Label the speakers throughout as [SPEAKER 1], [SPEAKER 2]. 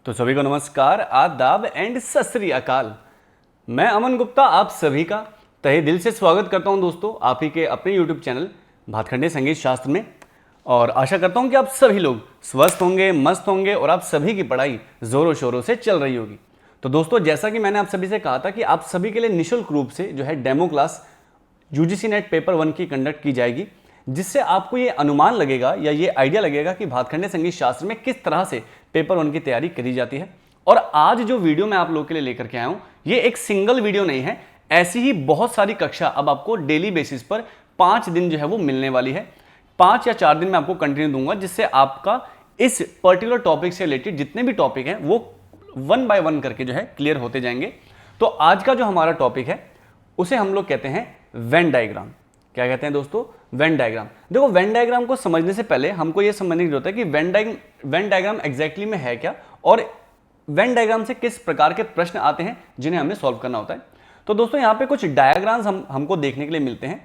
[SPEAKER 1] तो सभी को नमस्कार, आदाब एंड सत श्री अकाल। मैं अमन गुप्ता आप सभी का तहे दिल से स्वागत करता हूं दोस्तों आप ही के अपने YouTube चैनल भातखंडे संगीत शास्त्र में। और आशा करता हूं कि आप सभी लोग स्वस्थ होंगे, मस्त होंगे और आप सभी की पढ़ाई जोरों शोरों से चल रही होगी। तो दोस्तों, जैसा कि मैंने आप सभी से कहा था कि आप सभी के लिए निःशुल्क रूप से जो है demo class UGC net paper 1 की कंडक्ट की जाएगी, जिससे आपको ये अनुमान लगेगा या ये आइडिया लगेगा कि भातखंडे संगीत शास्त्र में किस तरह से पेपर 1 की तैयारी करी जाती है। और आज जो वीडियो मैं आप लोगों के लिए लेकर के आया हूं, ये एक सिंगल वीडियो नहीं है, ऐसी ही बहुत सारी कक्षा अब आपको डेली बेसिस पर 5 दिन जो है वो मिलने वाली है। 5 या 4 दिन मैं आपको कंटिन्यू दूंगा, जिससे आपका इस पर्टिकुलर टॉपिक से रिलेटेड जितने भी टॉपिक हैं वो 1 बाय 1 करके जो है क्लियर होते जाएंगे। तो आज का जो हमारा टॉपिक है उसे हम लोग कहते हैं वेन डायग्राम। क्या कहते हैं दोस्तों? Venn diagram. देखो, वेन डायग्राम को समझने से पहले हमको यह समझने की जरूरत है कि वेन डायग्राम एग्जैक्टली में है क्या और वेन डायग्राम से किस प्रकार के प्रश्न आते हैं जिन्हें हमें सॉल्व करना होता है। तो दोस्तों, यहाँ पे कुछ डायग्राम्स हमको देखने के लिए मिलते हैं,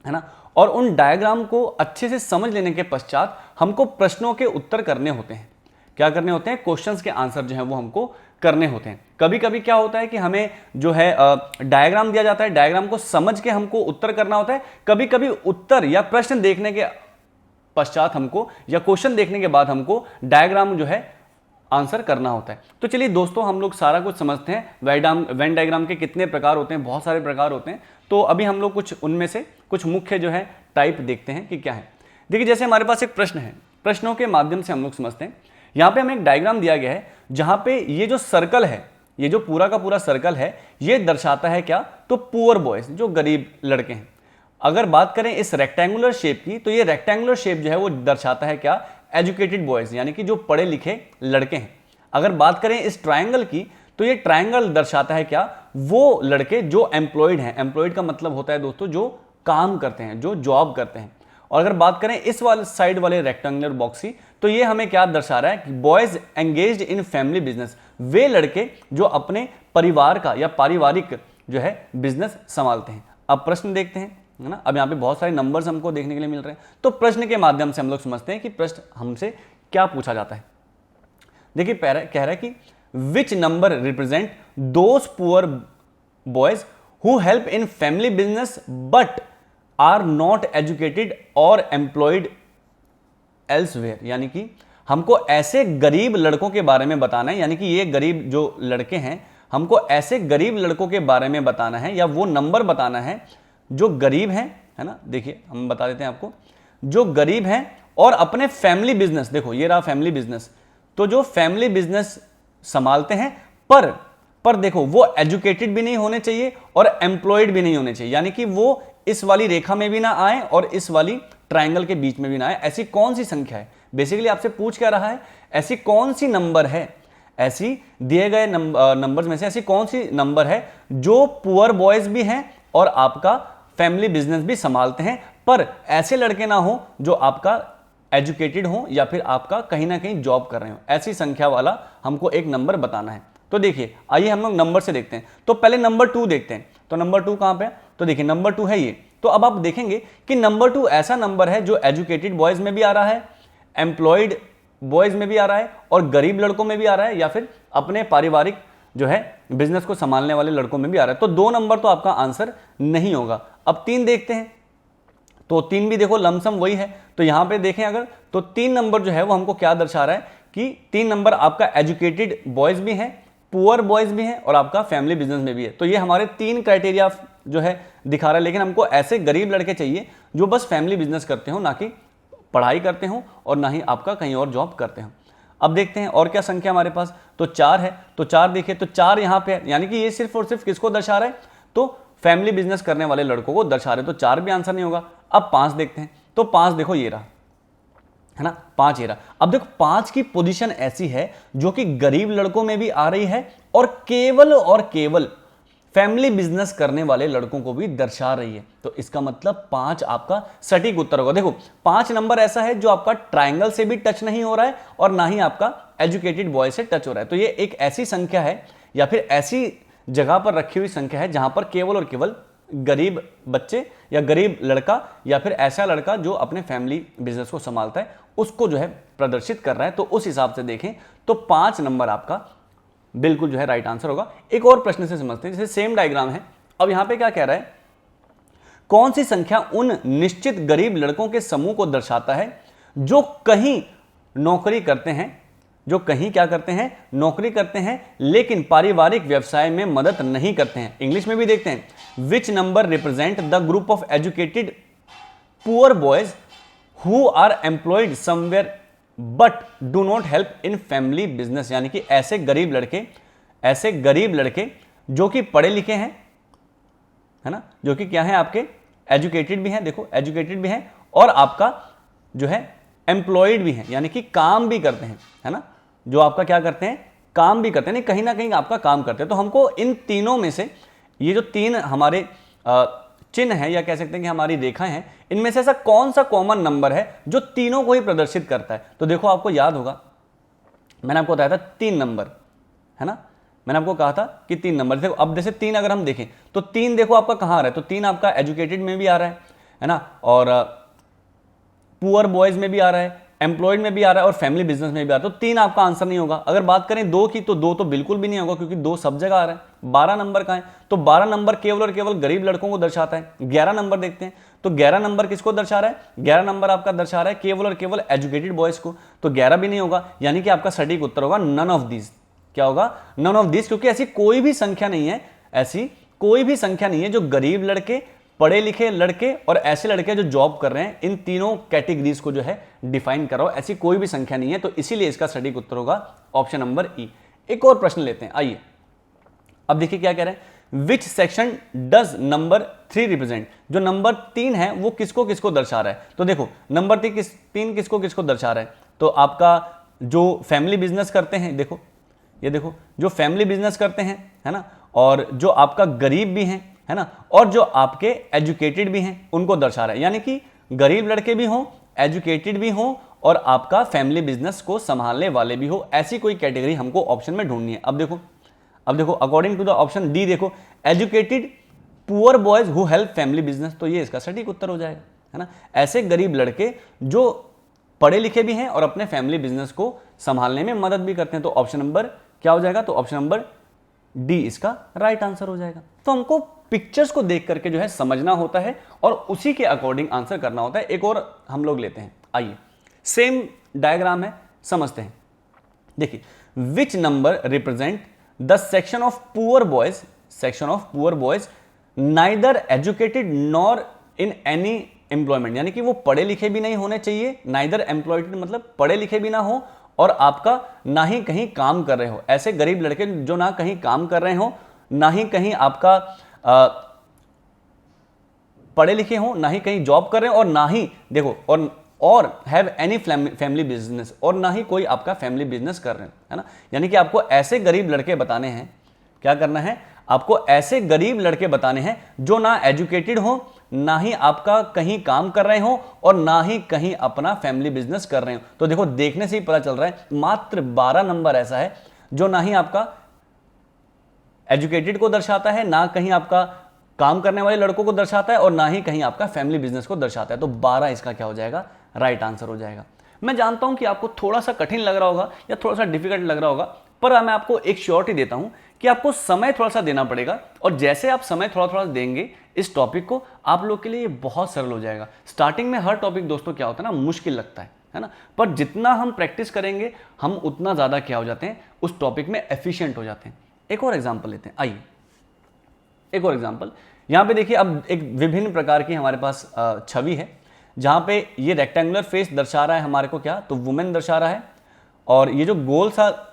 [SPEAKER 1] है ना। और उन डायग्राम को अच्छे से समझ लेने के पश्चात हमको प्रश्नों के उत्तर करने होते हैं। क्या करने होते हैं? क्वेश्चंस के आंसर जो है वो हमको करने होते हैं। कभी कभी क्या होता है कि हमें जो है डायग्राम दिया जाता है, डायग्राम को समझ के हमको उत्तर करना होता है। कभी कभी उत्तर या प्रश्न देखने के पश्चात हमको या क्वेश्चन देखने के बाद हमको डायग्राम जो है आंसर करना होता है। तो चलिए दोस्तों, हम लोग सारा कुछ समझते हैं। वेन डायग्राम के कितने प्रकार होते हैं? बहुत सारे प्रकार होते हैं। तो अभी हम लोग कुछ उनमें से कुछ मुख्य जो है टाइप देखते हैं कि क्या है। देखिए, जैसे हमारे पास एक प्रश्न है, प्रश्नों के माध्यम से हम लोग समझते हैं। यहाँ पे हमें एक डायग्राम दिया गया है जहां पे ये जो सर्कल है, ये जो पूरा का पूरा सर्कल है, ये दर्शाता है क्या? तो पुअर बॉयज, जो गरीब लड़के हैं। अगर बात करें इस रेक्टेंगुलर शेप की, तो ये रेक्टेंगुलर शेप जो है वो दर्शाता है क्या? एजुकेटेड बॉयज, यानी कि जो पढ़े लिखे लड़के हैं। अगर बात करें इस ट्राइंगल की, तो ये ट्राइंगल दर्शाता है क्या? वो लड़के जो एम्प्लॉयड हैं। एम्प्लॉयड का मतलब होता है दोस्तों जो काम करते हैं, जो जॉब करते हैं। और अगर बात करें इस वाले साइड वाले रेक्टेंगुलर बॉक्स की, तो ये हमें क्या दर्शा रहा है कि boys engaged in family business, वे लड़के जो अपने परिवार का या पारिवारिक जो है बिजनेस संभालते हैं। अब प्रश्न देखते हैं, है ना। अब यहाँ पे बहुत सारे नंबर्स हमको देखने के लिए मिल रहे हैं। तो प्रश्न के माध्यम से हम लोग समझते हैं कि प्रश्न हमसे क्या पूछा जाता है। देखिए, कह रहा है कि which number represent those poor boys who help in family business but are not educated और एम्प्लॉयड एल्सवेयर। यानी कि हमको ऐसे गरीब लड़कों के बारे में बताना है, यानी कि ये गरीब जो लड़के हैं, हमको ऐसे गरीब लड़कों के बारे में बताना है या वो नंबर बताना है जो गरीब हैं, है ना। देखिए, हम बता देते हैं आपको, जो गरीब हैं और अपने फैमिली बिजनेस, देखो ये रहा फैमिली बिजनेस, तो जो फैमिली बिजनेस संभालते हैं पर देखो वो एजुकेटेड भी नहीं होने चाहिए और एम्प्लॉयड भी नहीं होने चाहिए। यानी कि वो इस वाली रेखा में भी ना आए और इस वाली ट्रायंगल के बीच में भी ना आए। ऐसी कौन सी संख्या है? बेसिकली आपसे पूछ क्या रहा है, ऐसी कौन सी नंबर है, ऐसी दिए गए नंबर्स में से ऐसी कौन सी नंबर है जो पुअर बॉयज भी हैं और आपका फैमिली बिजनेस भी संभालते हैं, पर ऐसे लड़के ना हो जो आपका एजुकेटेड हो या फिर आपका कहीं ना कहीं जॉब कर रहे हो। ऐसी संख्या वाला हमको एक नंबर बताना है। तो देखिए, आइए हम लोग नंबर से देखते हैं। तो पहले नंबर 2 देखते हैं। तो नंबर 2 कहां पे है? तो देखिए, नंबर 2 है ये। तो अब आप देखेंगे कि नंबर 2 ऐसा नंबर है जो एजुकेटेड बॉयज में भी आ रहा है, एम्प्लॉयड बॉयज में भी आ रहा है और गरीब लड़कों में भी आ रहा है, या फिर अपने पारिवारिक जो है बिजनेस को संभालने वाले लड़कों में भी आ रहा है। तो 2 नंबर तो आपका आंसर नहीं होगा। अब 3 देखते हैं। तो 3 भी देखो लमसम वही है। तो यहां पे देखें अगर, तो 3 नंबर जो है वो हमको क्या दर्शा रहा है कि 3 नंबर आपका एजुकेटेड बॉयज भी हैं, पुअर बॉयज भी हैं और आपका फैमिली बिजनेस में भी है। तो ये हमारे 3 क्राइटेरिया जो है दिखा रहा है। लेकिन हमको ऐसे गरीब लड़के चाहिए जो बस फैमिली बिजनेस करते हो, ना कि पढ़ाई करते हो और ना ही आपका कहीं और जॉब करते हो। अब देखते हैं और क्या संख्या हमारे पास। तो 4 है। तो 4 देखिए, तो 4 यहाँ पे है, यानी कि ये सिर्फ और सिर्फ किसको दर्शा रहा है? तो फैमिली बिजनेस करने वाले लड़कों को दर्शा रहे। तो 4 भी आंसर नहीं होगा। अब 5 देखते हैं। तो 5 देखो ये रहा, है ना, 5 ये रहा। अब देखो 5 की पोजीशन ऐसी है जो कि गरीब लड़कों में भी आ रही है और केवल फैमिली बिजनेस करने वाले लड़कों को भी दर्शा रही है। तो इसका मतलब 5 आपका सटीक उत्तर होगा। देखो, 5 नंबर ऐसा है जो आपका ट्रायंगल से भी टच नहीं हो रहा है और ना ही आपका एजुकेटेड बॉय से टच हो रहा है। तो ये एक ऐसी संख्या है या फिर ऐसी जगह पर रखी हुई संख्या है जहां पर केवल और केवल गरीब बच्चे या गरीब लड़का या फिर ऐसा लड़का जो अपने फैमिली बिजनेस को संभालता है उसको जो है प्रदर्शित कर रहा है। तो उस हिसाब से देखें तो 5 नंबर आपका बिल्कुल जो है राइट आंसर होगा। एक और प्रश्न से समझते हैं, जैसे सेम डायग्राम है। अब यहां पे क्या कह रहा है, कौन सी संख्या उन निश्चित गरीब लड़कों के समूह को दर्शाता है जो कहीं नौकरी करते हैं, जो कहीं क्या करते हैं, नौकरी करते हैं, लेकिन पारिवारिक व्यवसाय में मदद नहीं करते हैं। इंग्लिश में भी देखते हैं, which number represent the group of educated poor boys who are employed somewhere but do not help in family business. यानी कि ऐसे गरीब लड़के जो कि पढ़े लिखे हैं, है ना, जो कि क्या है, आपके एजुकेटेड भी हैं, देखो एजुकेटेड भी हैं, और आपका जो है एम्प्लॉयड भी हैं, यानी कि काम भी करते हैं, है ना, जो आपका क्या करते हैं, काम भी करते हैं, नहीं कहीं ना कहीं आपका काम करते हैं। तो हमको इन तीनों में से ये जो 3 हमारे चिन्ह है या कह सकते हैं कि हमारी रेखाएं हैं, इनमें से ऐसा कौन सा कॉमन नंबर है जो तीनों को ही प्रदर्शित करता है। तो देखो आपको याद होगा, मैंने आपको बताया था 3 नंबर, है ना, मैंने आपको कहा था कि 3 नंबर। देखो अब जैसे 3 अगर हम देखें तो 3 देखो आपका कहाँ आ रहा है, तो 3 आपका एजुकेटेड में भी आ रहा है ना, और पुअर बॉयज में भी आ रहा है, एम्प्लॉयड में भी आ रहा है और फैमिली बिजनेस में भी आ रहा है। तो 3 आपका आंसर नहीं होगा। अगर बात करें 2 की तो 2 तो बिल्कुल भी नहीं होगा, क्योंकि 2 सब जगह आ रहा है। 12 नंबर का है, तो 12 नंबर केवल और केवल गरीब लड़कों को दर्शाता है। 11 नंबर देखते हैं, तो 11 नंबर किसको दर्शा रहा है, 11 नंबर आपका दर्शा रहा है केवल और केवल एजुकेटेड बॉयज को, तो 11 भी नहीं होगा। यानी कि आपका सटीक उत्तर होगा नन ऑफ दीज। क्या होगा, नन ऑफ दीज, क्योंकि ऐसी कोई भी संख्या नहीं है, ऐसी कोई भी संख्या नहीं है जो गरीब लड़के, पढ़े लिखे लड़के और ऐसे लड़के जो जॉब कर रहे हैं, इन तीनों कैटेगरीज को जो है डिफाइन करो। ऐसी कोई भी संख्या नहीं है, तो इसीलिए इसका सटीक उत्तर होगा ऑप्शन नंबर ई। एक और प्रश्न लेते हैं, आइए अब देखिए क्या कह रहे हैं, which section does number 3 represent. जो नंबर 3 है वो किसको किसको दर्शा रहा है। तो देखो नंबर 3 किसको किसको दर्शा रहा है, तो आपका जो फैमिली बिजनेस करते हैं, देखो ये देखो जो फैमिली बिजनेस करते हैं, है ना, और जो आपका गरीब भी हैं, है ना, और जो आपके एजुकेटेड भी हैं, उनको दर्शा रहा है। यानी कि गरीब लड़के भी हों, एजुकेटेड भी हों और आपका फैमिली बिजनेस को संभालने वाले भी हो, ऐसी कोई कैटेगरी हमको ऑप्शन में ढूंढनी है। अब देखो according to the option D, देखो educated poor boys who help family business, तो ये इसका सटीक उत्तर हो जाएगा, है ना। ऐसे गरीब लड़के जो पढ़े लिखे भी हैं और अपने फैमिली बिजनेस को संभालने में मदद भी करते हैं, तो ऑप्शन नंबर क्या हो जाएगा, तो ऑप्शन नंबर डी इसका राइट आंसर हो जाएगा। तो हमको पिक्चर्स को देख करके जो है समझना होता है और उसी के अकॉर्डिंग आंसर करना होता है। एक और हम लोग लेते हैं, आइए सेम डायग्राम है, समझते हैं। देखिए, विच number represent the section of poor boys neither educated nor in any employment. यानी कि वो पढ़े लिखे भी नहीं होने चाहिए, नाइदर एम्प्लॉयड मतलब पढ़े लिखे भी ना हो और आपका ना ही कहीं काम कर रहे हो। ऐसे गरीब लड़के जो ना कहीं काम कर रहे हो, ना ही कहीं आपका पढ़े लिखे हो, ना ही कहीं जॉब कर रहे हो, और ना ही देखो और हैव एनी फैमिली बिजनेस, और ना ही कोई आपका फैमिली बिजनेस कर रहे हैं, है ना। यानी कि आपको ऐसे गरीब लड़के बताने हैं, क्या करना है, आपको ऐसे गरीब लड़के बताने हैं जो ना एजुकेटेड हो, ना ही आपका कहीं काम कर रहे हो और ना ही कहीं अपना फैमिली बिजनेस कर रहे हो। तो देखो देखने से ही पता चल रहा है मात्र 12 नंबर ऐसा है जो ना ही आपका एजुकेटेड को दर्शाता है, ना कहीं आपका काम करने वाले लड़कों को दर्शाता है और ना ही कहीं आपका फैमिली बिजनेस को दर्शाता है। तो 12 इसका क्या हो जाएगा, राइट आंसर हो जाएगा। मैं जानता हूं कि आपको थोड़ा सा कठिन लग रहा होगा या थोड़ा सा डिफिकल्ट लग रहा होगा, पर मैं आपको एक श्योरिटी देता हूं कि आपको समय थोड़ा सा देना पड़ेगा, और जैसे आप समय थोड़ा थोड़ा देंगे इस टॉपिक को, आप लोग के लिए बहुत सरल हो जाएगा। स्टार्टिंग में हर टॉपिक दोस्तों क्या होता है ना, मुश्किल लगता है ना, पर जितना हम प्रैक्टिस करेंगे हम उतना ज़्यादा क्या हो जाते हैं, उस टॉपिक में एफिशिएंट हो जाते हैं। एक और एग्जाम्पल लेते हैं, आइए एक और एग्जाम्पल। यहाँ पे देखिए, अब एक विभिन्न प्रकार की हमारे पास छवि है, जहाँ पे ये रेक्टेंगुलर फेस दर्शा रहा है हमारे को क्या, तो वुमेन दर्शा रहा है, और ये जो गोल सा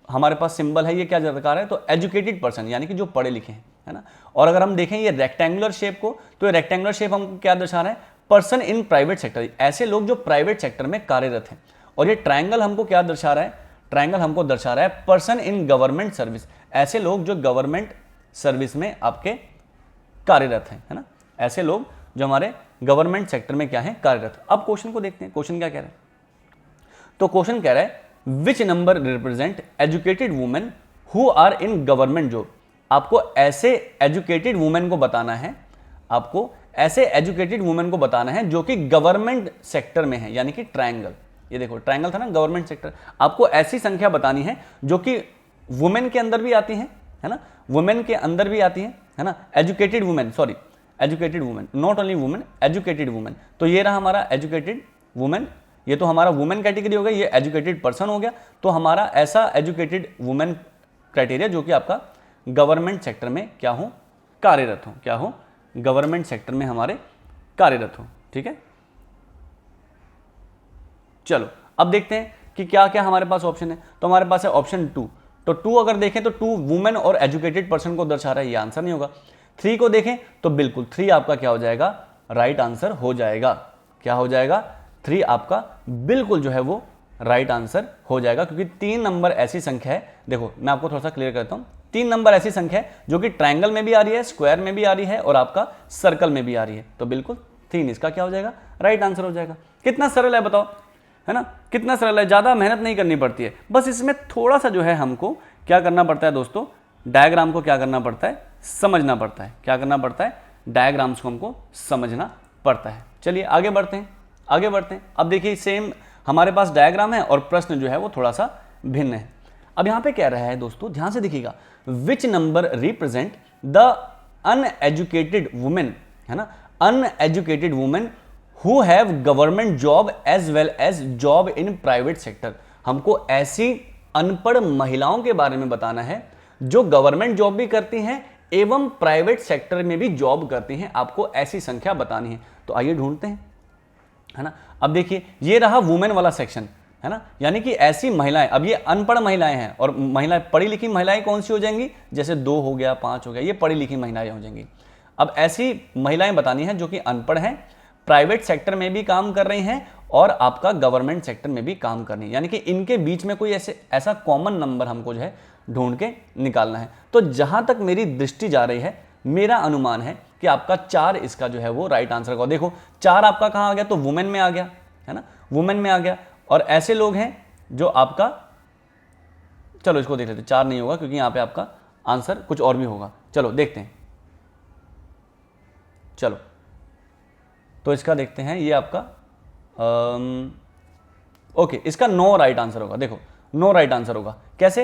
[SPEAKER 1] हमारे पास सिंबल है ये क्या दर्शा रहा है, तो एजुकेटेड पर्सन, यानी कि जो पढ़े लिखे हैं, है ना। और अगर हम देखें ये रेक्टेंगुलर शेप को, तो ये रेक्टेंगुलर शेप हमको क्या दर्शा रहा है, पर्सन इन प्राइवेट सेक्टर, ऐसे लोग जो प्राइवेट सेक्टर में कार्यरत हैं। और ये ट्रायंगल हमको क्या दर्शा रहा है, ट्रायंगल हमको दर्शा रहा है पर्सन इन गवर्नमेंट सर्विस, ऐसे लोग जो गवर्नमेंट सर्विस में आपके कार्यरत हैं, है ना, ऐसे लोग जो हमारे गवर्नमेंट सेक्टर में क्या है, कार्यरत। अब क्वेश्चन को देखते हैं, क्वेश्चन क्या कह रहा है, तो क्वेश्चन कह रहा है which number represent educated women who are in government job. आपको ऐसे एजुकेटेड वुमेन को बताना है, आपको ऐसे एजुकेटेड वुमेन को बताना है जो कि गवर्नमेंट सेक्टर में है, यानी कि ट्रायंगल, ये देखो ट्रायंगल था ना गवर्नमेंट सेक्टर, आपको ऐसी संख्या बतानी है जो कि वुमेन के अंदर भी आती है ना, वुमेन के अंदर भी आती है ना, educated women, sorry educated women, not only women, educated women. तो ये रहा हमारा एजुकेटेड वुमेन, ये तो हमारा वुमेन कैटेगरी हो गया, ये एजुकेटेड पर्सन हो गया। तो हमारा ऐसा एजुकेटेड वुमेन क्राइटेरिया जो कि आपका गवर्नमेंट सेक्टर में क्या हो, कार्यरत हो, क्या हो, गवर्नमेंट सेक्टर में हमारे कार्यरत हो, ठीक है। चलो अब देखते हैं कि क्या क्या हमारे पास ऑप्शन है। तो हमारे पास है ऑप्शन 2, तो 2 अगर देखें तो 2 वुमेन और एजुकेटेड पर्सन को दर्शा रहा है, ये आंसर नहीं होगा। 3 को देखें तो बिल्कुल 3 आपका क्या हो जाएगा, राइट आंसर हो जाएगा। क्या हो जाएगा, 3 आपका बिल्कुल जो है वो राइट आंसर हो जाएगा, क्योंकि 3 नंबर ऐसी संख्या है, देखो मैं आपको थोड़ा सा क्लियर करता हूं, 3 नंबर ऐसी संख्या है जो कि ट्रायंगल में भी आ रही है, स्क्वायर में भी आ रही है और आपका सर्कल में भी आ रही है। तो बिल्कुल 3 इसका क्या हो जाएगा, राइट आंसर हो जाएगा। कितना सरल है बताओ, है ना, कितना सरल है, ज़्यादा मेहनत नहीं करनी पड़ती है। बस इसमें थोड़ा सा जो है हमको क्या करना पड़ता है दोस्तों, डायग्राम को क्या करना पड़ता है, समझना पड़ता है। क्या करना पड़ता है, डायग्राम्स को हमको समझना पड़ता है। चलिए आगे बढ़ते हैं, आगे बढ़ते हैं। अब देखिए सेम हमारे पास डायग्राम है और प्रश्न जो है वो थोड़ा सा भिन्न है। अब यहाँ पे कह रहा है दोस्तों, ध्यान से देखिएगा, which number represent the uneducated women, है ना, uneducated women who have government job as well as job in private sector. हमको ऐसी अनपढ़ महिलाओं के बारे में बताना है जो गवर्नमेंट जॉब भी करती हैं एवं प्राइवेट सेक्टर में भी जॉब करती हैं, आपको ऐसी संख्या बतानी है। तो आइए ढूंढते हैं, है ना। अब देखिए ये रहा वुमेन वाला सेक्शन, है ना, यानी कि ऐसी महिलाएं, अब ये अनपढ़ महिलाएं हैं और महिलाएं, पढ़ी लिखी महिलाएं कौन सी हो जाएंगी, जैसे 2 हो गया, 5 हो गया, ये पढ़ी लिखी महिलाएं हो जाएंगी। अब ऐसी महिलाएं बतानी है जो कि अनपढ़ हैं, प्राइवेट सेक्टर में भी काम कर रही हैं और आपका गवर्नमेंट सेक्टर में भी काम कर रही है, यानी कि इनके बीच में कोई ऐसा कॉमन नंबर हमको जो है ढूंढ के निकालना है। तो जहां तक मेरी दृष्टि जा रही है, मेरा अनुमान है कि आपका 4 इसका जो है वो राइट आंसर होगा। देखो 4 आपका कहां आ गया, तो वुमेन में आ गया, है ना, वुमेन में आ गया। और ऐसे लोग हैं जो आपका, चलो इसको देख लेते, 4 नहीं होगा क्योंकि यहां पे आपका आंसर कुछ और भी होगा। चलो देखते हैं, चलो तो इसका देखते हैं, ये आपका ओके, इसका 9 राइट आंसर होगा। देखो 9 राइट आंसर होगा। कैसे,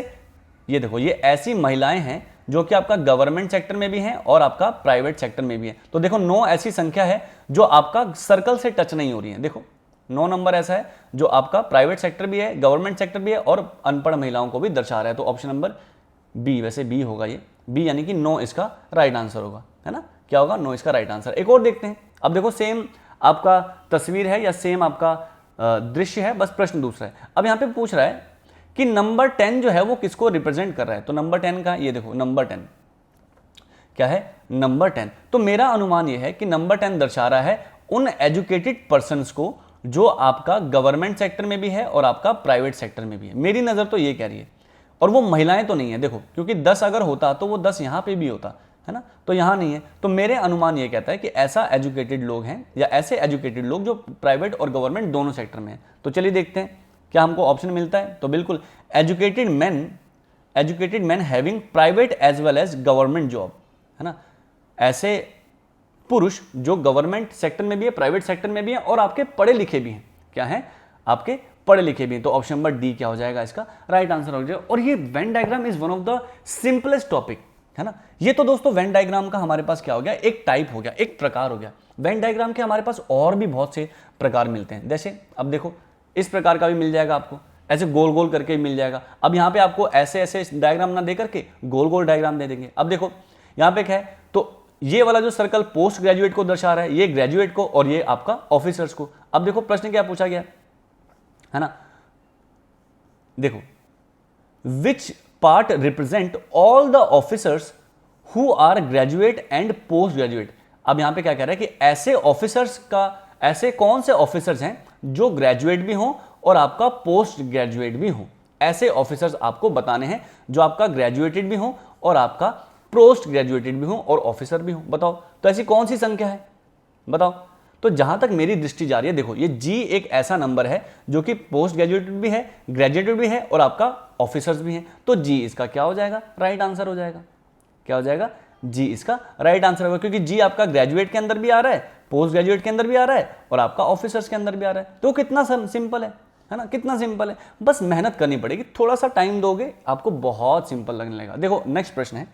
[SPEAKER 1] ये देखो, ये ऐसी महिलाएं हैं जो कि आपका गवर्नमेंट सेक्टर में भी हैं और आपका प्राइवेट सेक्टर में भी है। तो देखो 9 ऐसी संख्या है जो आपका सर्कल से टच नहीं हो रही है। देखो 9 नंबर ऐसा है जो आपका प्राइवेट सेक्टर भी है, गवर्नमेंट सेक्टर भी है और अनपढ़ महिलाओं को भी दर्शा रहा है। तो ऑप्शन नंबर बी, वैसे बी होगा, ये बी यानी कि 9 इसका राइट आंसर होगा, है ना। क्या होगा, 9 इसका राइट आंसर। एक और देखते हैं। अब देखो सेम आपका तस्वीर है या सेम आपका दृश्य है, बस प्रश्न दूसरा है। अब यहाँ पे पूछ रहा है कि नंबर 10 जो है वो किसको रिप्रेजेंट कर रहा है। तो नंबर 10 का, ये देखो नंबर 10 क्या है, नंबर 10। तो मेरा अनुमान ये है कि नंबर 10 दर्शा रहा है उन एजुकेटेड पर्सन्स को जो आपका गवर्नमेंट सेक्टर में भी है और आपका प्राइवेट सेक्टर में भी है। मेरी नज़र तो ये कह रही है, और वो महिलाएं तो नहीं है। देखो क्योंकि 10 अगर होता तो वो 10 यहाँ पे भी होता, है ना, तो यहाँ नहीं है। तो मेरे अनुमान ये कहता है कि ऐसा एजुकेटेड लोग हैं या ऐसे एजुकेटेड लोग जो प्राइवेट और गवर्नमेंट दोनों सेक्टर में हैं। तो चलिए देखते हैं क्या हमको ऑप्शन मिलता है। तो बिल्कुल educated man having private as well as government job, है ना, ऐसे पुरुष जो गवर्नमेंट सेक्टर में भी है, प्राइवेट सेक्टर में भी है और आपके पढ़े लिखे भी हैं। क्या है, आपके पढ़े लिखे भी हैं। तो ऑप्शन नंबर डी क्या हो जाएगा, इसका राइट आंसर हो जाएगा। और ये Venn diagram is one of the simplest topic, है ना। ये तो दोस्तों वेन डायग्राम का हमारे पास क्या हो गया, एक टाइप हो गया, एक प्रकार हो गया। वेन डायग्राम के हमारे पास और भी बहुत से प्रकार मिलते हैं। जैसे अब देखो इस प्रकार का भी मिल जाएगा आपको, ऐसे गोल गोल करके मिल जाएगा। अब यहाँ पे आपको ऐसे ऐसे डायग्राम ना दे करके गोल गोल डायग्राम दे देंगे। अब देखो यहाँ पे क्या है, तो ये वाला जो सर्कल पोस्ट ग्रेजुएट को दर्शा रहा है, ये ग्रेजुएट को और ये आपका ऑफिसर्स को। अब देखो प्रश्न क्या पूछा गया, है ना, देखो which part represent all the officers who are graduate and post graduate. अब यहां पे क्या कह रहा है कि ऐसे ऑफिसर्स का, ऐसे कौन से ऑफिसर्स हैं जो ग्रेजुएट भी हों और आपका पोस्ट ग्रेजुएट भी हो। ऐसे ऑफिसर्स आपको बताने हैं जो आपका ग्रेजुएटेड भी हो और आपका पोस्ट ग्रेजुएटेड भी हो और ऑफिसर भी हो। बताओ तो ऐसी कौन सी संख्या है, बताओ। तो जहां तक मेरी दृष्टि जा रही है, देखो ये जी एक ऐसा नंबर है जो कि पोस्ट ग्रेजुएटेड भी है, ग्रेजुएटेड भी है और आपका ऑफिसर्स भी हैं। तो जी इसका क्या हो जाएगा, राइट आंसर हो जाएगा। क्या हो जाएगा, जी इसका राइट आंसर होगा, क्योंकि जी आपका ग्रेजुएट के अंदर भी आ रहा है, पोस्ट ग्रेजुएट के अंदर भी आ रहा है और आपका ऑफिसर्स के अंदर भी आ रहा है। तो कितना सिंपल है ना, कितना सिंपल है। बस मेहनत करनी पड़ेगी, थोड़ा सा टाइम दोगे आपको बहुत सिंपल लगने लगेगा। देखो नेक्स्ट प्रश्न है,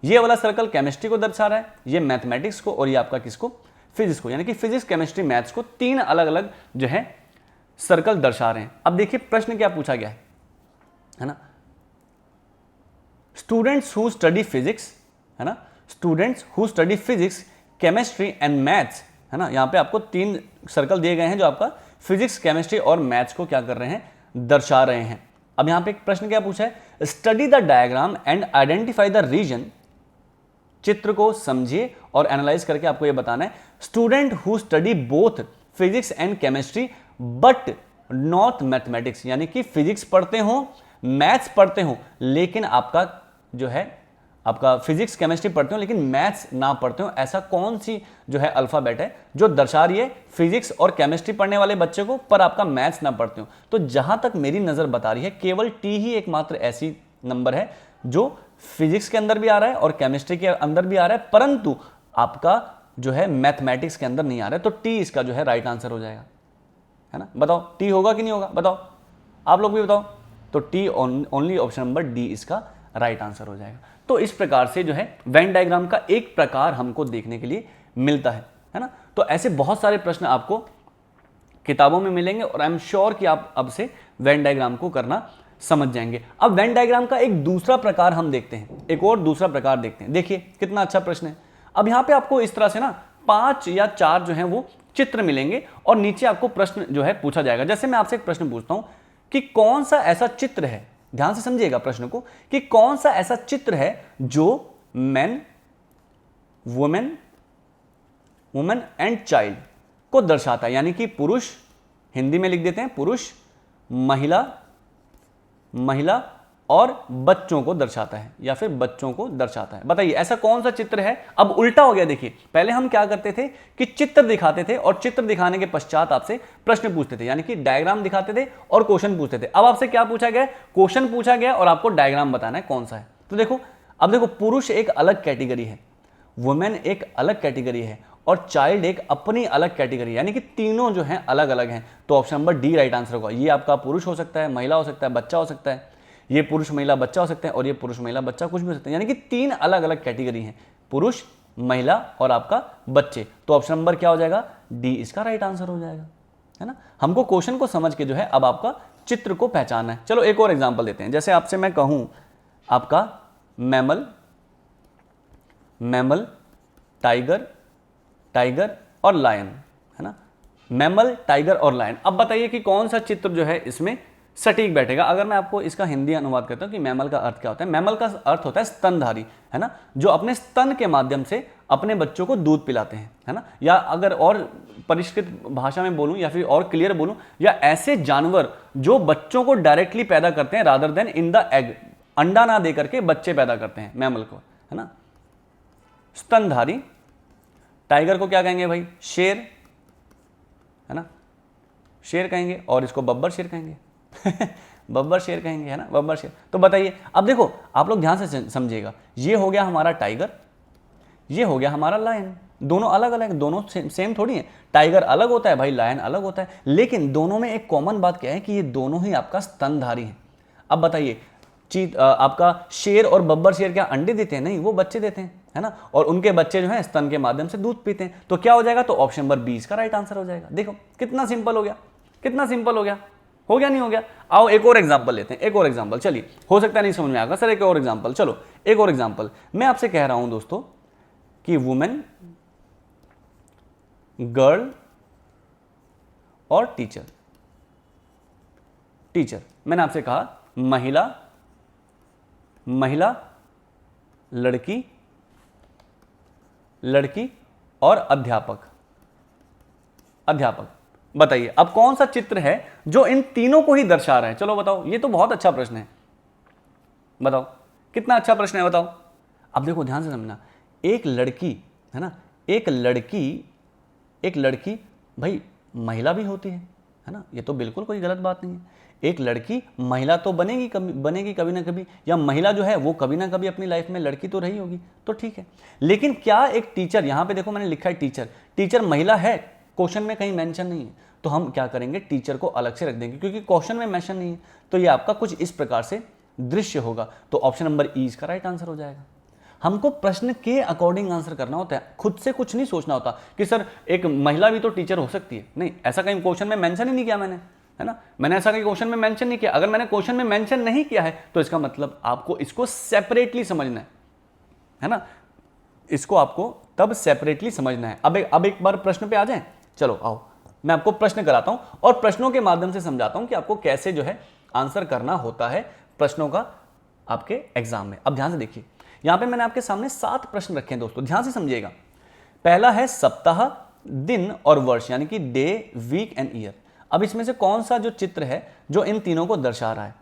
[SPEAKER 1] ये वाला सर्कल केमिस्ट्री को दर्शा रहा है, ये मैथमेटिक्स को, और ये आपका किसको, फिजिक्स को, यानी कि फिजिक्स केमिस्ट्री मैथ्स को 3 अलग अलग जो है सर्कल दर्शा रहे हैं। अब देखिए प्रश्न क्या पूछा गया है ना, स्टूडेंट्स हु स्टडी फिजिक्स, है ना, students who study physics chemistry and maths, है ना, यहां पे आपको 3 सर्कल दिए गए हैं जो आपका फिजिक्स केमिस्ट्री और मैथ्स को क्या कर रहे हैं, दर्शा रहे हैं। अब यहां पे एक प्रश्न क्या पूछा है, study the diagram and identify the region, चित्र को समझिए और एनालाइज करके आपको यह बताना है, student who study both physics and chemistry but not mathematics, यानी कि फिजिक्स पढ़ते हो मैथ्स पढ़ते हो लेकिन आपका जो है आपका फिजिक्स केमिस्ट्री पढ़ते हो लेकिन मैथ्स ना पढ़ते हो, ऐसा कौन सी जो है अल्फाबेट है जो दर्शा रही है फिजिक्स और केमिस्ट्री पढ़ने वाले बच्चे को पर आपका मैथ्स ना पढ़ते हो। तो जहां तक मेरी नजर बता रही है केवल टी ही एकमात्र ऐसी नंबर है जो फिजिक्स के अंदर भी आ रहा है और केमिस्ट्री के अंदर भी आ रहा है, परंतु आपका जो है मैथमेटिक्स के अंदर नहीं आ रहा है। तो टी इसका जो है राइट आंसर हो जाएगा, है ना। बताओ टी होगा कि नहीं होगा, बताओ आप लोग भी बताओ। तो T only option number D इसका राइट आंसर हो जाएगा। तो इस प्रकार से जो है वेन डायग्राम का एक प्रकार हमको देखने के लिए मिलता है ना। तो ऐसे बहुत सारे प्रश्न आपको किताबों में मिलेंगे और आई एम श्योर कि आप अब से वेन डायग्राम को करना समझ जाएंगे। अब वेन डायग्राम का एक दूसरा प्रकार हम देखते हैं, एक और दूसरा प्रकार देखते हैं। देखिए कितना अच्छा प्रश्न है। अब यहां पे आपको इस तरह से ना 5 या 4 जो है वो चित्र मिलेंगे और नीचे आपको प्रश्न जो है पूछा जाएगा। जैसे मैं आपसे एक प्रश्न पूछता हूं कि कौन सा ऐसा चित्र है, ध्यान से समझिएगा प्रश्न को, कि कौन सा ऐसा चित्र है जो मैन, वुमेन एंड चाइल्ड को दर्शाता है, यानी कि पुरुष, हिंदी में लिख देते हैं पुरुष, महिला और बच्चों को दर्शाता है या फिर बच्चों को दर्शाता है। बताइए ऐसा कौन सा चित्र है। अब उल्टा हो गया। देखिए पहले हम क्या करते थे कि चित्र दिखाते थे और चित्र दिखाने के पश्चात आपसे प्रश्न पूछते थे, यानी कि डायग्राम दिखाते थे और क्वेश्चन पूछते थे। अब आपसे क्या पूछा गया, क्वेश्चन पूछा गया और आपको डायग्राम बताना है कौन सा है। तो देखो अब देखो, पुरुष एक अलग कैटेगरी है, वुमेन एक अलग कैटेगरी है और चाइल्ड एक अपनी अलग कैटेगरी, यानी कि तीनों जो हैं अलग अलग हैं। तो option number D right answer होगा। ये आपका पुरुष हो सकता है, महिला हो सकता है, बच्चा हो सकता है, ये पुरुष महिला बच्चा हो सकता है और ये पुरुष महिला बच्चा कुछ भी हो सकता है, यानी कि 3 अलग अलग कैटेगरी हैं, पुरुष, महिला और आपका बच्चे। तो ऑप्शन नंबर क्या हो जाएगा, डी इसका राइट आंसर हो जाएगा, है ना। हमको क्वेश्चन को समझ के जो है अब आपका चित्र को पहचानना है। चलो एक और एग्जांपल देते हैं। जैसे आपसे मैं कहूं आपका मैमल, टाइगर और लायन, है ना, मैमल, टाइगर और लायन। अब बताइए कि कौन सा चित्र जो है इसमें सटीक बैठेगा। अगर मैं आपको इसका हिंदी अनुवाद करता हूं कि मैमल का अर्थ क्या होता है, मैमल का अर्थ होता है स्तनधारी, है ना, जो अपने स्तन के माध्यम से अपने बच्चों को दूध पिलाते हैं, है ना। या अगर और परिष्कृत भाषा में बोलूं या फिर और क्लियर बोलूं, या ऐसे जानवर जो बच्चों को डायरेक्टली पैदा करते हैं rather then in the egg, अंडा ना दे करके बच्चे पैदा करते हैं मैमल को, है ना। स्तनधारी, टाइगर को क्या कहेंगे भाई, शेर, है ना, शेर कहेंगे, और इसको बब्बर शेर कहेंगे बब्बर शेर कहेंगे, है ना, बब्बर शेर। तो बताइए अब देखो आप लोग ध्यान से समझिएगा, ये हो गया हमारा टाइगर, ये हो गया हमारा लायन। दोनों अलग अलग, दोनों सेम थोड़ी है। टाइगर अलग होता है भाई, लायन अलग होता है, लेकिन दोनों में एक कॉमन बात क्या है कि ये दोनों ही आपका स्तनधारी हैं। अब बताइए आपका शेर और बब्बर शेर क्या अंडे देते हैं, नहीं, वो बच्चे देते हैं, है ना, और उनके बच्चे जो हैं स्तन के माध्यम से दूध पीते हैं। तो क्या हो जाएगा, तो ऑप्शन नंबर बी इसका राइट आंसर हो जाएगा। देखो कितना सिंपल हो गया, कितना सिंपल हो गया, हो गया नहीं हो गया। आओ एक और एग्जांपल लेते हैं, एक और एग्जांपल। चलिए हो सकता है नहीं समझ में आएगा सर, एक और एग्जांपल। चलो एक और एग्जांपल मैं आपसे कह रहा हूं दोस्तों कि वुमेन, गर्ल और टीचर। मैंने आपसे कहा महिला, लड़की और अध्यापक। बताइए अब कौन सा चित्र है जो इन तीनों को ही दर्शा रहा है। चलो बताओ, ये तो बहुत अच्छा प्रश्न है, बताओ कितना अच्छा प्रश्न है, बताओ। अब देखो ध्यान से समझना, एक लड़की, है ना, एक लड़की भाई महिला भी होती है ना, ये तो बिल्कुल कोई गलत बात नहीं है। एक लड़की महिला तो बनेगी कभी ना कभी, या महिला जो है वो कभी ना कभी अपनी लाइफ में लड़की तो रही होगी, तो ठीक है। लेकिन क्या एक टीचर, यहाँ पे देखो मैंने लिखा है टीचर महिला है, क्वेश्चन में कहीं मेंशन नहीं है, तो हम क्या करेंगे, टीचर को अलग से रख देंगे क्योंकि क्वेश्चन में मेंशन नहीं है। तो ये आपका कुछ इस प्रकार से दृश्य होगा, तो ऑप्शन नंबर ई इसका राइट आंसर हो जाएगा। हमको प्रश्न के अकॉर्डिंग आंसर करना होता है, खुद से कुछ नहीं सोचना होता कि सर एक महिला भी तो टीचर हो सकती है, नहीं, ऐसा कहीं क्वेश्चन में मेंशन ही नहीं किया मैंने, है ना, मैंने ऐसा कहीं क्वेश्चन में मेंशन नहीं किया। अगर मैंने क्वेश्चन में मेंशन नहीं किया है तो इसका मतलब आपको इसको सेपरेटली समझना है ना, इसको आपको तब सेपरेटली समझना है। अब एक बार प्रश्न पे आ जाएं, चलो आओ मैं आपको प्रश्न कराता हूं और प्रश्नों के माध्यम से समझाता हूं कि आपको कैसे जो है आंसर करना होता है प्रश्नों का आपके एग्जाम में। अब ध्यान से देखिए, यहां पे मैंने आपके सामने 7 प्रश्न रखे हैं दोस्तों, ध्यान से समझिएगा। पहला है सप्ताह, दिन और वर्ष, यानी कि डे, वीक एंड ईयर। अब इसमें से कौन सा जो चित्र है जो इन तीनों को दर्शा रहा है,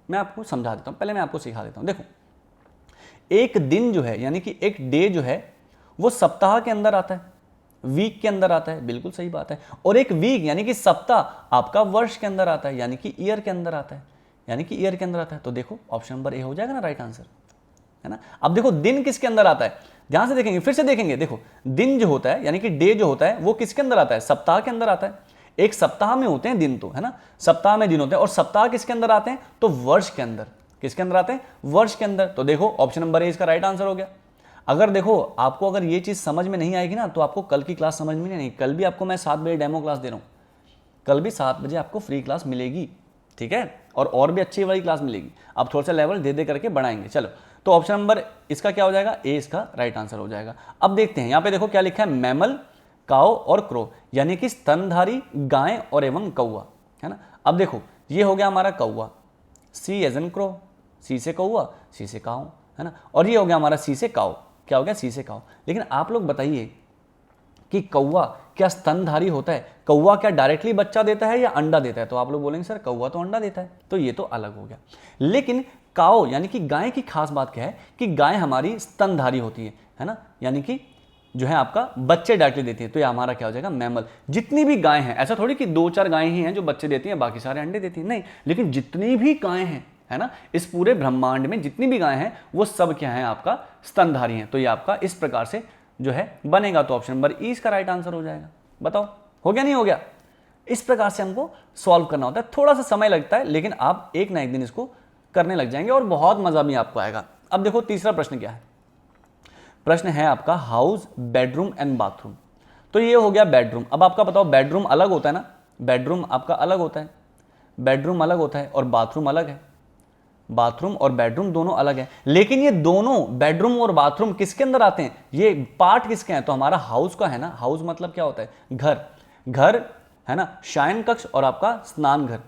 [SPEAKER 1] मैं आपको समझा देता हूं, पहले मैं आपको सिखा देता हूं। देखो, एक दिन जो है यानी कि एक डे जो है वो सप्ताह के अंदर आता है, वीक के अंदर आता है, बिल्कुल सही बात है। और एक वीक यानी कि सप्ताह आपका वर्ष के अंदर आता है, यानी कि ईयर के अंदर आता है, यानी कि ईयर के अंदर आता है। तो देखो ऑप्शन नंबर ए हो जाएगा ना राइट आंसर, है ना। अब देखो दिन किसके अंदर आता है, ध्यान से देखेंगे, फिर से देखेंगे। देखो दिन जो होता है यानी कि डे जो होता है वो किसके अंदर आता है, सप्ताह के अंदर आता है। एक सप्ताह में होते हैं दिन, तो है ना, सप्ताह में दिन होते हैं, और सप्ताह किसके अंदर आते हैं, तो वर्ष के अंदर। किसके अंदर आते हैं, वर्ष के अंदर। तो देखो ऑप्शन नंबर ए इसका राइट आंसर हो गया। अगर देखो आपको अगर ये चीज समझ में नहीं आएगी ना तो आपको कल की क्लास समझ में नहीं, कल भी आपको मैं 7 बजे डेमो क्लास दे रहा हूँ, कल भी 7 बजे आपको फ्री क्लास मिलेगी, ठीक है, और भी अच्छी वाली क्लास मिलेगी। अब थोड़ा सा लेवल दे करके बढ़ाएंगे। चलो, तो ऑप्शन नंबर इसका क्या हो जाएगा, ए इसका राइट आंसर हो जाएगा। अब देखते हैं यहाँ पे देखो क्या लिखा है, मैमल, काऊ और क्रो, यानी कि स्तनधारी गाय और एवं कौआ, है ना। अब देखो ये हो गया हमारा कौआ, सी एज एन क्रो, सी से कौआ, सी से काऊ, है ना, और ये हो गया हमारा सी से काऊ, क्या हो गया, सी से काऊ। लेकिन आप लोग बताइए कि कौआ क्या स्तनधारी होता है, कौआ क्या डायरेक्टली बच्चा देता है या अंडा देता है, तो आप लोग बोलेंगे सर कौआ तो अंडा देता है, तो ये तो अलग हो गया। लेकिन काऊ यानी कि गाय की खास बात क्या है कि गाय हमारी स्तनधारी होती है ना, यानी कि जो है आपका बच्चे डायरेक्टली देती है, तो ये हमारा क्या हो जाएगा, मैमल। जितनी भी गाय हैं, ऐसा थोड़ी कि 2-4 गायें ही हैं जो बच्चे देती हैं, बाकी सारे अंडे देती हैं, नहीं, लेकिन जितनी भी गायें हैं, है ना, इस पूरे ब्रह्मांड में जितनी भी गायें हैं वो सब क्या है, आपका स्तनधारी हैं। तो ये आपका इस प्रकार से जो है बनेगा, तो ऑप्शन नंबर ई इसका राइट आंसर हो जाएगा। बताओ हो गया नहीं हो गया। इस प्रकार से हमको सॉल्व करना होता है, थोड़ा सा समय लगता है, लेकिन आप एक ना एक दिन इसको करने लग जाएंगे और बहुत मजा भी आपको आएगा। अब देखो तीसरा प्रश्न क्या है, प्रश्न है आपका हाउस, बेडरूम एंड बाथरूम। तो ये हो गया बेडरूम। अब आपका बताओ, बेडरूम अलग होता है ना, बेडरूम आपका अलग होता है, बेडरूम अलग होता है, और बाथरूम अलग है, बाथरूम और बेडरूम दोनों अलग है। लेकिन ये दोनों बेडरूम और बाथरूम किसके अंदर आते हैं, ये पार्ट किसके हैं, तो हमारा हाउस का है ना। हाउस मतलब क्या होता है, घर, घर है ना, शयन कक्ष और आपका स्नान घर।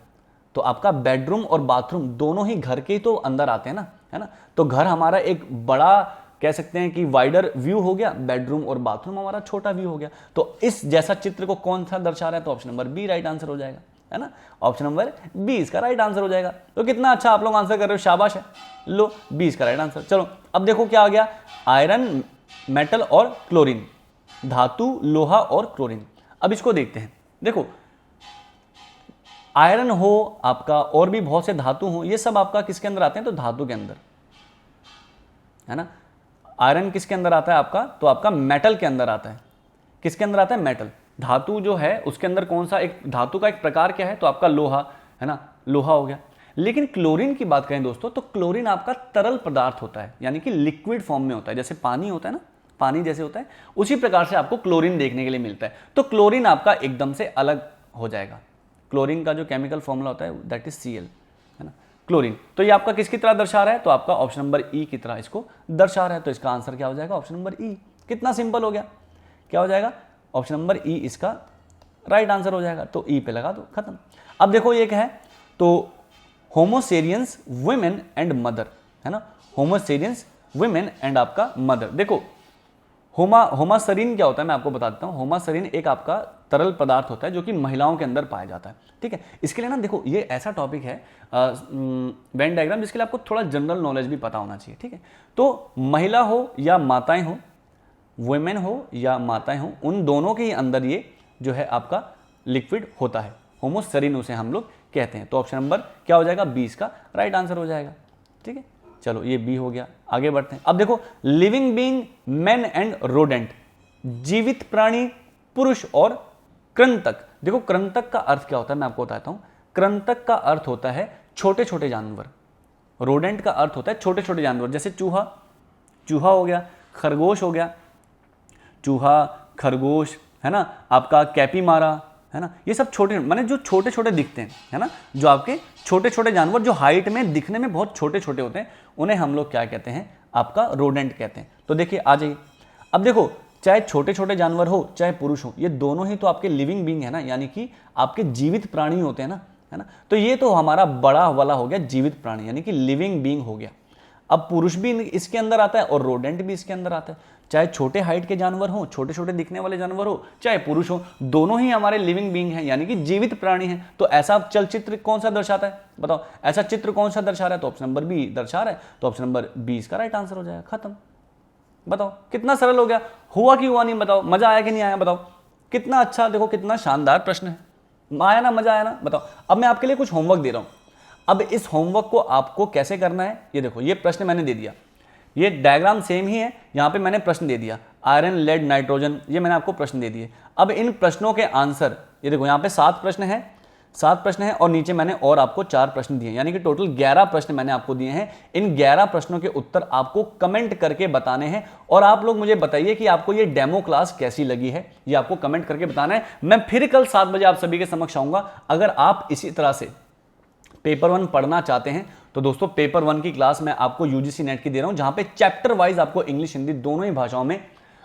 [SPEAKER 1] तो आपका बेडरूम और बाथरूम दोनों ही घर के ही तो अंदर आते हैं ना, है ना। तो घर हमारा एक बड़ा कह सकते हैं कि वाइडर व्यू हो गया, बेडरूम और बाथरूम हमारा छोटा व्यू हो गया। तो इस जैसा चित्र को कौन सा दर्शा रहा है, तो option number B right answer हो जाएगा, है ना, ऑप्शन नंबर बी इसका राइट आंसर हो जाएगा। तो कितना अच्छा आप लोग आंसर कर रहे हो, शाबाश है। लो, बी इसका राइट आंसर। चलो अब देखो क्या आ गया, आयरन, मेटल और क्लोरीन, धातु, लोहा और क्लोरीन। अब इसको देखते हैं। देखो आयरन हो आपका और भी बहुत से धातु हो, ये सब आपका किसके अंदर आते हैं, तो धातु के अंदर, है ना। आयरन किसके अंदर आता है आपका, तो आपका मेटल के अंदर आता है। किसके अंदर आता है, मेटल। धातु जो है उसके अंदर कौन सा, एक धातु का एक प्रकार क्या है, तो आपका लोहा, है ना, लोहा हो गया। लेकिन क्लोरीन की बात करें दोस्तों, तो क्लोरीन आपका तरल पदार्थ होता है, यानी कि लिक्विड फॉर्म में होता है, जैसे पानी होता है ना, पानी जैसे होता है, उसी प्रकार से आपको क्लोरीन देखने के लिए मिलता है। तो क्लोरीन आपका एकदम से अलग हो जाएगा। क्लोरीन का जो केमिकल फॉर्मूला होता है दैट इज Cl, है ना, क्लोरीन। तो ये आपका किसकी तरह दर्शा रहा है, तो आपका ऑप्शन नंबर ई की तरह इसको दर्शा रहा है। तो इसका आंसर क्या हो जाएगा, ऑप्शन नंबर ई। कितना सिंपल हो गया, क्या हो जाएगा, ऑप्शन नंबर ई इसका राइट आंसर हो जाएगा। तो ई पे लगा दो, खत्म। अब देखो ये क्या है, तो होमोसेरियंस वुमेन एंड मदर, है ना, होमोसेरियंस वुमेन एंड आपका मदर। देखो होमासरीन क्या होता है मैं आपको बता देता हूँ। होमासरीन एक आपका तरल पदार्थ होता है जो कि महिलाओं के अंदर पाया जाता है, ठीक है। इसके लिए ना देखो ये ऐसा टॉपिक है वेन डायग्राम, जिसके लिए आपको थोड़ा जनरल नॉलेज भी पता होना चाहिए, ठीक है। तो महिला हो या माताएं हो, वुमेन हो या माताएं हो, उन दोनों के ही अंदर ये जो है आपका लिक्विड होता है, होमोसरीन उसे हम लोग कहते हैं। तो ऑप्शन नंबर क्या हो जाएगा, 20 का राइट आंसर हो जाएगा। ठीक है, चलो ये बी हो गया। आगे बढ़ते हैं। अब देखो, living being, man and rodent, जीवित प्राणी, पुरुष और कृंतक। देखो कृंतक का अर्थ क्या होता है मैं आपको बताता हूं। कृंतक का अर्थ होता है छोटे छोटे जानवर, रोडेंट का अर्थ होता है छोटे छोटे जानवर, जैसे चूहा, चूहा हो गया, खरगोश हो गया, चूहा, खरगोश, है ना, आपका कैपीमारा, है ना, ये सब छोटे माने जो छोटे छोटे दिखते हैं, है ना, जो आपके छोटे छोटे जानवर जो हाइट में दिखने में बहुत छोटे छोटे होते हैं, उन्हें हम लोग क्या कहते हैं, आपका रोडेंट कहते हैं। तो देखिए आ जाइए। अब देखो, चाहे छोटे छोटे जानवर हो चाहे पुरुष हो, ये दोनों ही तो आपके लिविंग बीइंग है ना, यानी कि आपके जीवित प्राणी होते हैं ना, है ना। तो ये तो हमारा बड़ा वाला हो गया जीवित प्राणी, यानी कि लिविंग बीइंग हो गया। अब पुरुष भी इसके अंदर आता है और रोडेंट भी इसके अंदर आता है। चाहे छोटे हाइट के जानवर हो, छोटे छोटे दिखने वाले जानवर हो, चाहे पुरुष हो, दोनों ही हमारे लिविंग बीइंग हैं, यानी कि जीवित प्राणी हैं। तो ऐसा चलचित्र कौन सा दर्शाता है, बताओ ऐसा चित्र कौन सा दर्शा रहा है, तो ऑप्शन नंबर बी दर्शा रहा है। तो ऑप्शन नंबर 20 का राइट आंसर हो जाएगा, खत्म। बताओ कितना सरल हो गया, हुआ कि हुआ नहीं, बताओ मजा आया कि नहीं आया, बताओ कितना अच्छा, देखो कितना शानदार प्रश्न है, आया ना, मजा आया ना, बताओ। अब मैं आपके लिए कुछ होमवर्क दे रहा हूं। अब इस होमवर्क को आपको कैसे करना है, ये देखो, ये प्रश्न मैंने दे दिया, ये डायग्राम सेम ही है, यहां पे मैंने प्रश्न दे दिया, आयरन, लेड, नाइट्रोजन, ये मैंने आपको प्रश्न दे दिए। अब इन प्रश्नों के आंसर, ये देखो यहां पे 7 प्रश्न है, 7 प्रश्न है, और नीचे मैंने और आपको 4 प्रश्न दिए, यानी कि टोटल 11 प्रश्न मैंने आपको दिए हैं। इन 11 प्रश्नों के उत्तर आपको कमेंट करके बताने हैं, और आप लोग मुझे बताइए कि आपको ये डेमो क्लास कैसी लगी है, ये आपको कमेंट करके बताना है। मैं फिर कल 7 बजे आप सभी के समक्ष आऊंगा। अगर आप इसी तरह से पेपर 1 पढ़ना चाहते हैं तो दोस्तों पेपर 1 की क्लास मैं आपको यूजीसी नेट की दे रहा हूं, जहां पे चैप्टर वाइज आपको इंग्लिश हिंदी दोनों ही भाषाओं में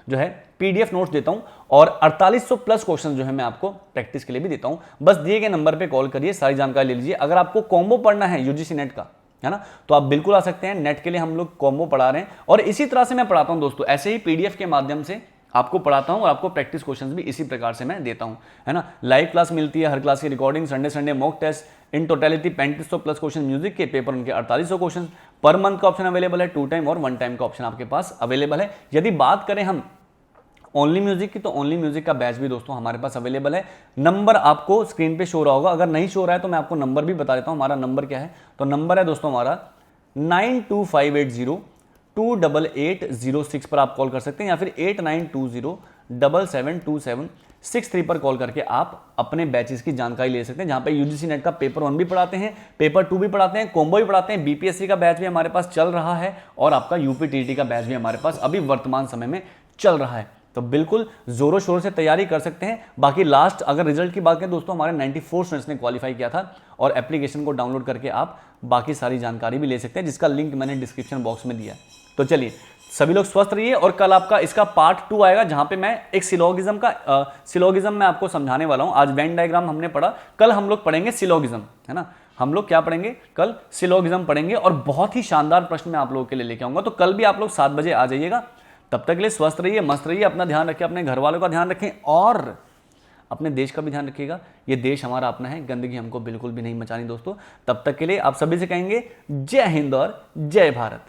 [SPEAKER 1] जो है पीडीएफ नोट्स देता हूं, और 4800 प्लस क्वेश्चन जो है मैं आपको प्रैक्टिस के लिए भी देता हूं। बस दिए गए नंबर पे कॉल करिए, सारी जानकारी ले लीजिए। अगर आपको कॉम्बो पढ़ना है यूजीसी नेट का, है ना, तो आप बिल्कुल आ सकते हैं। नेट के लिए हम लोग कॉम्बो पढ़ा रहे हैं, और इसी तरह से मैं पढ़ाता हूं दोस्तों, ऐसे ही पीडीएफ के माध्यम से आपको पढ़ाता हूं, और आपको प्रैक्टिस क्वेश्चंस भी इसी प्रकार से मैं देता हूं, है ना। लाइव क्लास मिलती है, हर क्लास की recording, Sunday mock test, in totality 3500 plus question music के, पेपर उनके 4800 क्वेश्चन। पर मंथ का ऑप्शन अवेलेबल है, 2 टाइम और 1 टाइम का ऑप्शन आपके पास अवेलेबल है। यदि बात करें हम ओनली म्यूजिक की, तो ओनली म्यूजिक का बैच भी दोस्तों हमारे पास अवेलेबल है। नंबर आपको स्क्रीन पे शो रहा होगा, अगर नहीं शो रहा है तो मैं आपको नंबर भी बता देता हूं। हमारा नंबर क्या है, तो नंबर है दोस्तों हमारा 9258028806 पर आप कॉल कर सकते हैं, या फिर 8920772763 पर कॉल करके आप अपने बैचेस की जानकारी ले सकते हैं, जहां पे यूजीसी नेट का पेपर 1 भी पढ़ाते हैं, पेपर 2 भी पढ़ाते हैं, कॉम्बो भी पढ़ाते हैं, बीपीएससी का बैच भी हमारे पास चल रहा है, और आपका यूपीटीटी का बैच भी हमारे पास अभी वर्तमान समय में चल रहा है। तो बिल्कुल जोरों शोरों से तैयारी कर सकते हैं। बाकी लास्ट अगर रिजल्ट की बात करें दोस्तों, हमारे 94 स्टूडेंट्स ने क्वालिफाई किया था, और एप्लीकेशन को डाउनलोड करके आप बाकी सारी जानकारी भी ले सकते हैं, जिसका लिंक मैंने डिस्क्रिप्शन बॉक्स में दिया है। तो चलिए सभी लोग स्वस्थ रहिए, और कल आपका इसका पार्ट 2 आएगा, जहां पे मैं एक सिलोगिज्म मैं आपको समझाने वाला हूं। आज वेन डायग्राम हमने पढ़ा, कल हम लोग पढ़ेंगे सिलोगिज्म, है ना। हम लोग क्या पढ़ेंगे, कल सिलोगिज्म पढ़ेंगे, और बहुत ही शानदार प्रश्न मैं आप लोगों के लिए लेके आऊंगा। तो कल भी आप लोग 7 बजे आ जाइएगा। तब तक के लिए स्वस्थ रहिए, मस्त रहिए, अपना ध्यान रखिए, अपने घर वालों का ध्यान रखें, और अपने देश का भी ध्यान रखिएगा। ये देश हमारा अपना है, गंदगी हमको बिल्कुल भी नहीं मचानी दोस्तों। तब तक के लिए आप सभी से कहेंगे जय हिंद और जय भारत।